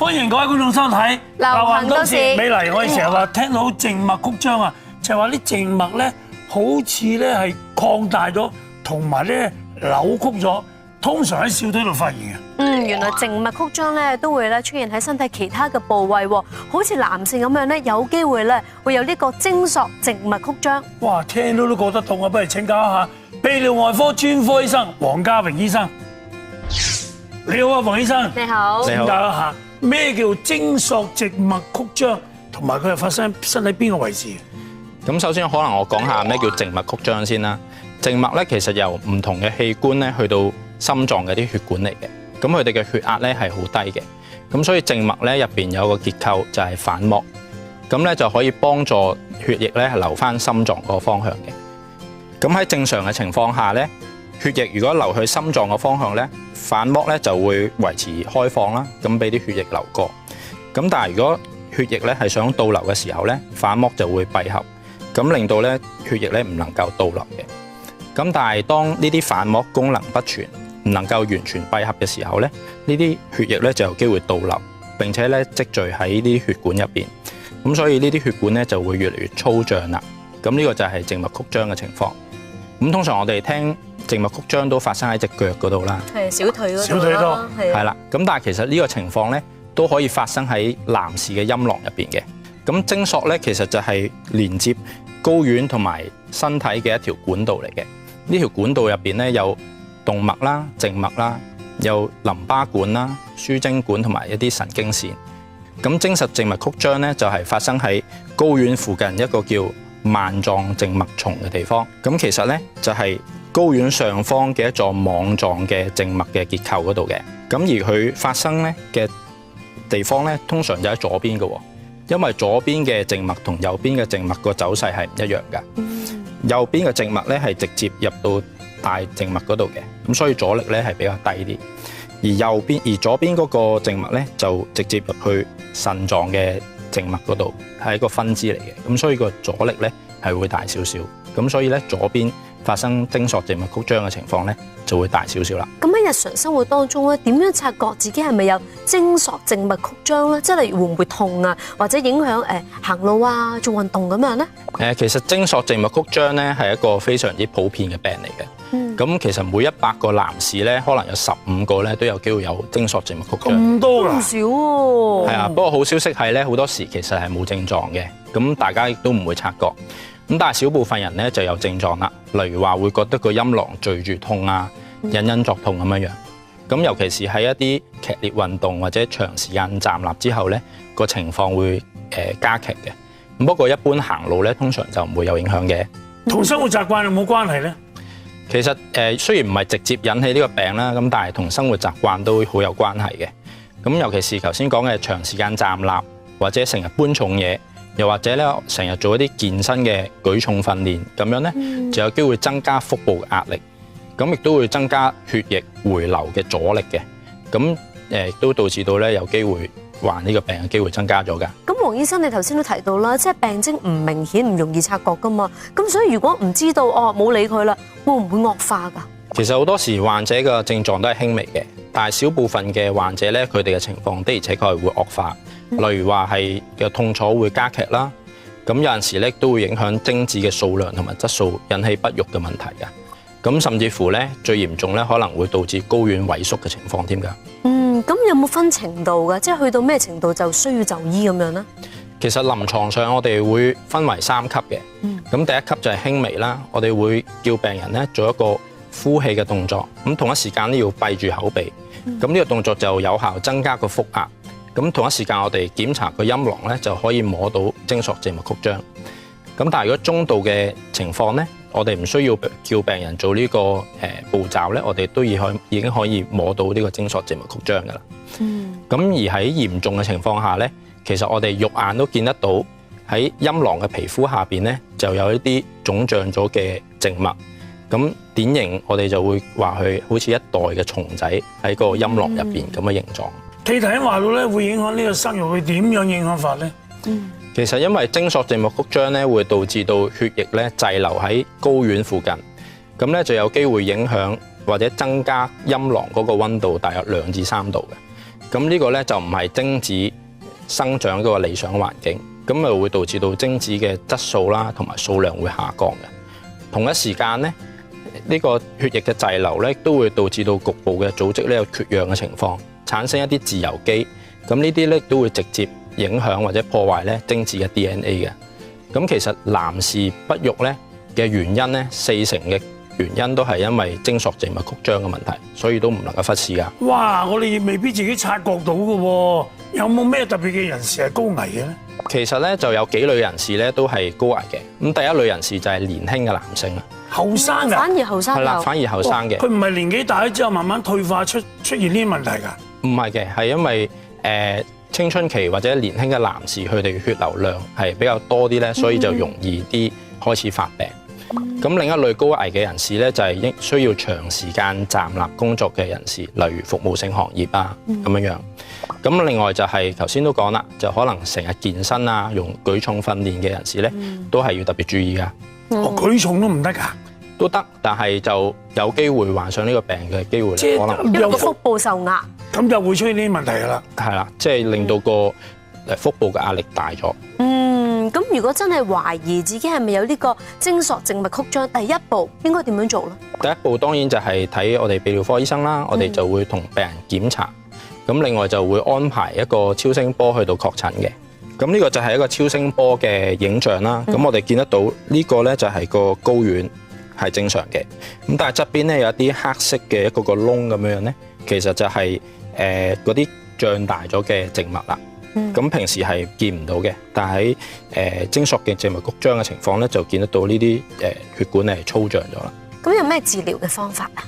歡迎各位觀眾收睇《流行都市美麗》。我哋成日話聽到靜脈曲張啊，就係話啲靜脈咧好似咧係擴大咗，同埋咧扭曲咗。通常喺小腿度發現嘅。原來靜脈曲張咧都會咧出現喺身體其他嘅部位喎，好似男性咁樣咧，有機會咧會有呢個精索靜脈曲張。哇，聽到都覺得痛啊！不如請教一下泌尿外科專科醫生黃家榮醫生。你好啊，黃醫生。你好。請教一下咩叫精索靜脈曲張，同埋佢係發生身體邊個位置？咁首先可能我講下咩叫靜脈曲張先啦。靜脈咧其實由唔同嘅器官咧去到心臟嘅啲血管嚟嘅，咁佢哋嘅血壓咧係好低嘅，咁所以靜脈咧入邊有個結構就係反膜，咁咧就可以幫助血液咧係流翻心臟個方向嘅。咁喺正常嘅情況下咧，血液如果流去心臟個方向咧，反膜咧就會維持開放啦，咁俾啲血液流過。咁但係如果血液咧係想倒流嘅時候咧，反膜就會閉合，咁令到咧血液咧唔能夠倒流嘅。咁但係當呢啲反膜功能不全，唔能夠完全閉合嘅時候咧，呢啲血液咧就有機會倒流，並且咧積聚喺啲血管入邊。咁所以呢啲血管咧就會越嚟越粗脹啦。咁呢個就係靜脈曲張嘅情況。咁通常我哋聽靜脈曲張都發生喺隻腳嗰度啦，係小腿嗰度。小腿多係啦。咁但係其實呢個情況咧都可以發生喺男士嘅陰囊入邊嘅。咁精索咧其實就係連接睾丸同埋身體嘅一條管道嚟嘅。呢條管道入邊咧有動脈啦、靜脈啦，有淋巴管啦、輸精管同埋一啲神經線。咁精實靜脈曲張咧就係發生喺睾丸附近一個叫萬狀靜脈叢嘅地方。咁其實咧就係睾丸上方嘅一座網狀嘅靜脈嘅結構嗰度嘅。咁而佢發生咧嘅地方咧通常就喺左邊嘅，因為左邊嘅靜脈同右邊嘅靜脈個走勢係唔一樣㗎。右邊嘅靜脈咧係直接入到大靜脈嗰度嘅，咁所以阻力咧係比較低啲。而左邊嗰個靜脈咧就直接入去腎臟嘅靜脈嗰度，係一個分支嚟嘅，咁所以個阻力咧係會大少少。咁所以咧左邊發生精索靜脈曲張嘅情況咧就會大少少啦。咁喺日常生活當中咧，點樣察覺自己係咪有精索靜脈曲張咧？即係例如會唔會痛啊，或者影響行路啊、做運動咁樣咧？其實精索靜脈曲張咧係一個非常之普遍嘅病嚟嘅。咁其實每100個男士咧，可能有15個咧都有機會有精索靜脈曲張。咁多㗎？唔少喎。係啊，不過好消息係咧，好多時其實係冇症狀嘅，咁大家亦都唔會察覺。咁但係少部分人咧就有症狀啦，例如話會覺得個陰囊墜住痛啊，隱隱作痛咁樣樣。咁尤其是喺一啲劇烈運動或者長時間站立之後咧，個情況會加劇嘅。咁不過一般行路咧，通常就唔會有影響嘅。同生活習慣有冇關係咧？其實雖然唔係直接引起呢個病啦，咁但係同生活習慣都好有關係嘅。咁尤其是頭先講嘅長時間站立，或者成日搬重嘢，又或者咧成日做一啲健身嘅舉重訓練，咁樣咧就有機會增加腹部嘅壓力，咁亦都會增加血液回流嘅阻力嘅。咁亦都導致到咧有機會患呢個病嘅機會增加咗㗎。咁黃醫生，你頭先都提到啦，即係病徵唔明顯、唔容易察覺㗎嘛。咁所以如果唔知道冇理佢啦，會唔會惡化㗎？其實好多時患者嘅症狀都係輕微嘅，但係少部分嘅患者咧，佢哋嘅情況的而且確係會惡化。例如話係嘅痛楚會加劇啦，咁有陣時咧都會影響精子嘅數量同埋質素，引起不育嘅問題㗎。咁甚至乎咧最嚴重咧可能會導致睾丸萎縮嘅情況添㗎。咁有冇分程度㗎？即係去到咩程度就需要就醫咁樣咧？其實臨床上我哋會分為3級嘅。咁第一級就係輕微啦，我哋會叫病人咧做一個呼氣嘅動作，咁同一時間咧要閉住口鼻。咁呢個動作就有效增加個腹壓。咁同一時間我哋檢查個陰囊咧就可以摸到精索靜脈曲張。咁但係如果中度嘅情況咧，我哋唔需要叫病人做呢個步驟咧，我哋都已經可以摸到呢個精索靜脈曲張㗎啦。咁而喺嚴重嘅情況下咧，其實我哋肉眼都見得到喺陰囊嘅皮膚下邊咧就有一啲腫脹咗嘅靜脈。咁典型我哋就會話佢好似一袋嘅蟲仔喺個陰囊入邊咁嘅形狀。你頭先話到咧會影響呢個生育，會點樣影響法咧？其實因為精索靜脈曲張咧會導致到血液咧滯留喺睾丸附近，咁咧就有機會影響或者增加陰囊嗰個溫度大約2至3度嘅。咁呢個咧就唔係精子生長嗰個理想環境，咁就會導致到精子嘅質素啦同埋數量會下降嘅。同一時間咧，呢個血液嘅滯留咧都會導致到局部嘅組織咧有缺氧嘅情況，產生一啲自由基。咁呢啲咧都會直接影響或者破壞咧精子嘅 DNA 嘅。咁其實男士不育咧嘅原因咧，40%嘅原因都係因為精索靜脈曲張嘅問題，所以都唔能夠忽視㗎。哇！我哋未必自己察覺到嘅喎，有冇咩特別嘅人士係高危嘅咧？其實咧就有幾類人士咧都係高危嘅。咁第一類人士就係年輕嘅男性啦，後生㗎，反而後生係啦，有。反而後生嘅。佢唔係年紀大咗之後慢慢退化出現呢啲問題㗎。唔係嘅，係因為青春期或者年輕嘅男士佢哋血流量係比較多啲咧，所以就容易啲開始發病。咁另一類高危嘅人士咧，就係需要長時間站立工作嘅人士，例如服務性行業啊咁樣樣。咁另外就係頭先都講啦，就可能成日健身啊、用舉重訓練嘅人士咧，都係要特別注意㗎。舉重都唔得㗎，都得，但係就有機會患上呢個病嘅機會咧，可能因為個腹部受壓。咁就會出現呢啲問題㗎啦。係啦，即係令到個腹部嘅壓力大咗。咁如果真係懷疑自己係咪有呢個精索靜脈曲張，第一步應該點樣做咧？第一步當然就係睇我哋泌尿科醫生啦，我哋就會同病人檢查。咁另外就會安排一個超聲波去到確診嘅。咁呢個就係一個超聲波嘅影像啦。咁我哋見得到呢個咧就係個睾丸係正常嘅。咁但係側邊咧有一啲黑色嘅一個窿咁樣咧，其實就係嗰啲脹大咗嘅靜脈啦。咁平時係見唔到嘅，但係喺精索嘅靜脈曲張嘅情況咧，就見得到呢啲血管係粗脹咗啦。咁有咩治療嘅方法啊？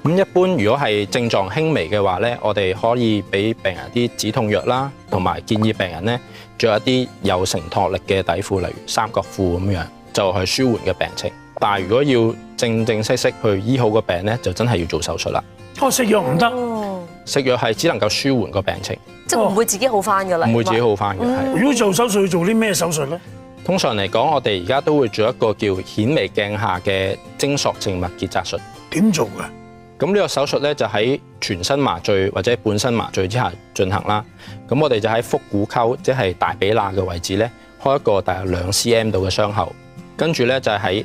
咁一般如果係症狀輕微嘅話咧，我哋可以俾病人啲止痛藥啦，同埋建議病人咧着一啲有承托力嘅底褲，例如三角褲咁樣，就係舒緩嘅病情。但係如果要正式去醫好個病咧，就真係要做手術啦。食藥唔得，食藥係只能夠舒緩個病情，即係唔會自己好翻㗎啦。唔會自己好翻嘅。係。如果做手術要做啲咩手術咧？通常嚟講，我哋而家都會做一個叫顯微鏡下嘅精索靜脈結紮術。點做㗎？咁呢個手術咧就喺全身麻醉或者半身麻醉之下進行啦。咁我哋就喺腹股溝，即係大髀罅嘅位置咧，開一個大約2 cm 度嘅傷口，跟住咧就喺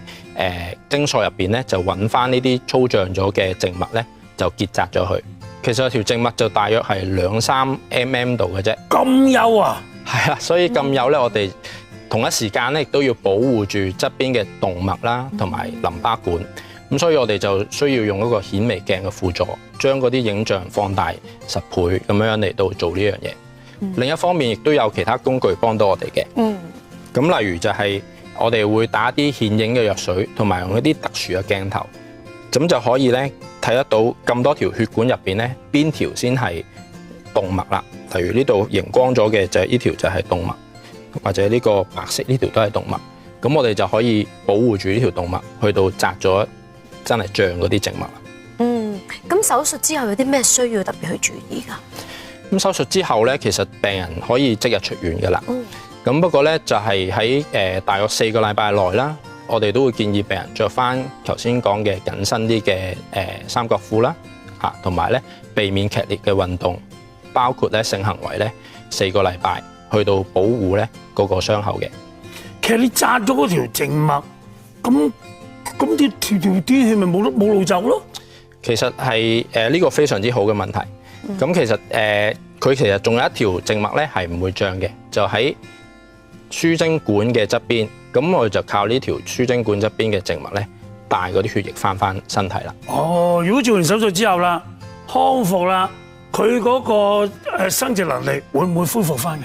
精索入邊咧就揾翻呢啲粗脹咗嘅靜脈咧，就結紮咗佢。其實條靜脈就大約係2-3 mm 度嘅啫。咁幼啊？係啊，所以咁幼咧，我哋同一時間咧亦都要保護住側邊嘅動脈啦，同埋淋巴管。咁所以我哋就需要用一個顯微鏡嘅輔助，將嗰啲影像放大10倍咁樣嚟到做呢樣嘢。另一方面，亦都有其他工具幫到我哋嘅。咁例如就係我哋會打啲顯影嘅藥水，同埋用一啲特殊嘅鏡頭，咁就可以咧睇得到咁多條血管入邊咧，邊條先係動脈啦。例如呢度熒光咗嘅就係呢條就係動脈，或者呢個白色呢條都係動脈。咁我哋就可以保護住呢條動脈，去到紮咗真係脹嗰啲靜脈啦。咁手術之後有啲咩需要特別去注意㗎？咁手術之後咧，其實病人可以即日出院㗎啦。咁不過咧就係喺大約4個禮拜內啦，我哋都會建議病人着翻頭先講嘅緊身啲嘅三角褲啦，同埋咧避免劇烈嘅運動，包括咧性行為咧4個禮拜，去到保護咧嗰個傷口嘅。其實你紮咗嗰條靜脈，咁條啲血咪冇路走咯？其實係呢個非常之好嘅問題。咁其實佢其實仲有一條靜脈咧係唔會脹嘅，就喺輸精管嘅側邊。咁我哋就靠呢條輸精管側邊嘅靜脈咧，帶嗰啲血液翻身體啦。如果做完手術之後啦，康復啦，佢嗰個生殖能力會唔會恢復翻㗎？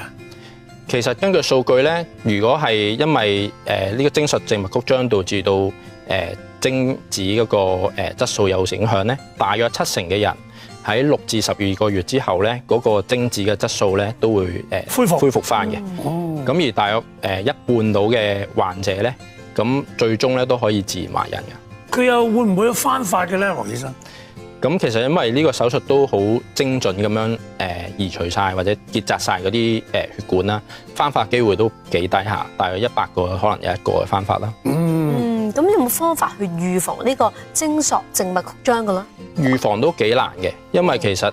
其實根據數據咧，如果係因為呢個精索靜脈曲張導致到精子嗰個質素有影響咧，大約70%嘅人喺6至12個月之後咧，嗰個精子嘅質素咧都會恢復翻嘅。咁而大約一半到嘅患者咧，咁最終咧都可以自然懷孕嘅。佢又會唔會有翻發嘅咧，黃醫生？咁其實因為呢個手術都好精準咁樣移除晒或者結紮晒嗰啲血管啦，翻發機會都幾低下，大約100個可能有1個嘅翻發啦。咁有冇方法去預防呢個精索靜脈曲張嘅咧？預防都幾難嘅，因為其實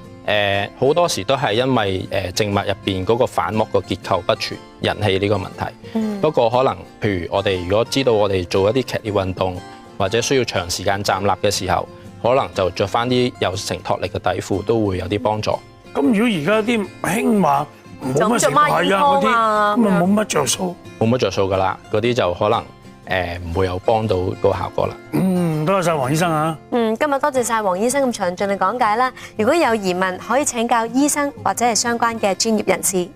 好多時都係因為靜脈入邊嗰個反膜個結構不全引起呢個問題。不過可能譬如我哋如果知道我哋做一啲劇烈運動或者需要長時間站立嘅時候，可能就着翻啲有承托力嘅底褲都會有啲幫助。咁如果而家啲興話冇乜成牌啊嗰啲，咁啊冇乜着數。冇乜着數㗎啦，嗰啲就可能唔會有幫到個效果啦。多謝晒黃醫生啊！今日多謝晒黃醫生咁詳盡嘅講解啦。如果有疑問，可以請教醫生或者係相關嘅專業人士。